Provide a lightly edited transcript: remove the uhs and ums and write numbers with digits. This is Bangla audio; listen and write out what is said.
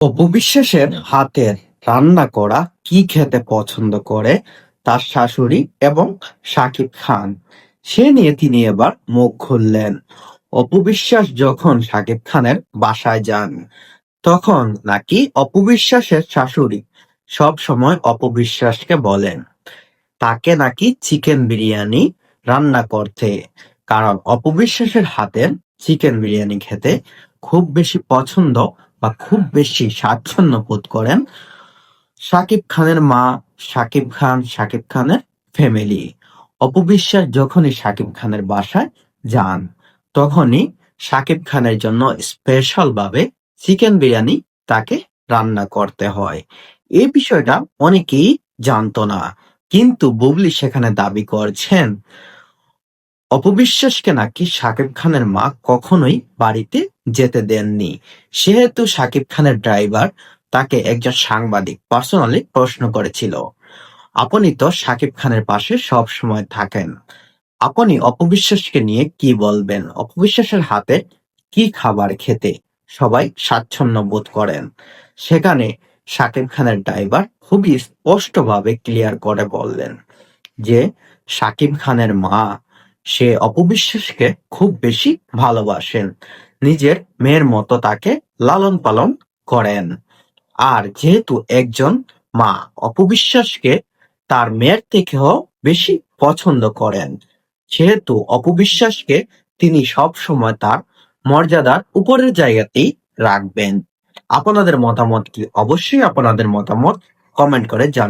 অপু বিশ্বাসের হাতের রান্না করা কি খেতে পছন্দ করে তার শাশুড়ি এবং শাকিব খান, সে নিয়ে তিনি এবার মুখ খুললেন। অপু বিশ্বাস যখন শাকিব খানের বাসায় যান, তখন নাকি অপু বিশ্বাসের শাশুড়ি সব সময় অপু বিশ্বাসকে বলেন তাকে নাকি চিকেন বিরিয়ানি রান্না করতে, কারণ অপবিশ্বাসের হাতের চিকেন বিরিয়ানি খেতে খুব বেশি পছন্দ বা খুব বেশি স্বাচ্ছন্দ্য বোধ করেন শাকিব খানের মা, শাকিব খান, শাকিব খানের ফ্যামিলি। অপবিশ্বাস যখনই শাকিব খানের বাসায় যান, তখনই শাকিব খানের জন্য স্পেশাল ভাবে চিকেন বিরিয়ানি তাকে রান্না করতে হয়। এই বিষয়টা অনেকেই জানতো না, কিন্তু বুবলি সেখানে দাবি করছেন অপবিশ্বাসকে নাকি শাকিব খানের মা কখনোই বাড়িতে যেতে দেননি। সেহেতু শাকিব খানের ড্রাইভার তাকে একজন সাংবাদিক পার্সোনালি প্রশ্ন করেছিল, আপনি তো শাকিব খানের পাশে সব সময় থাকেন, আপনি অপবিশ্বাসকে নিয়ে কি বলবেন? অপবিশ্বাসের হাতে কি খাবার খেতে সবাই স্বাচ্ছন্দ্য বোধ করেন? সেখানে শাকিব খানের ড্রাইভার খুবই স্পষ্টভাবে ক্লিয়ার করে বললেন যে শাকিব খানের মা, সে অপবিশ্বাসকে খুব বেশি ভালোবাসেন, নিজের মেয়ের মতো তাকে লালন পালন করেন। আর যেহেতু একজন মা অপবিশ্বাসকে তার মেয়ের থেকেও বেশি পছন্দ করেন, সেহেতু অপবিশ্বাসকে তিনি সব সময় তার মর্যাদার উপরের জায়গাতেই রাখবেন। আপনাদের মতামত কি? অবশ্যই আপনাদের মতামত কমেন্ট করে জানিয়ে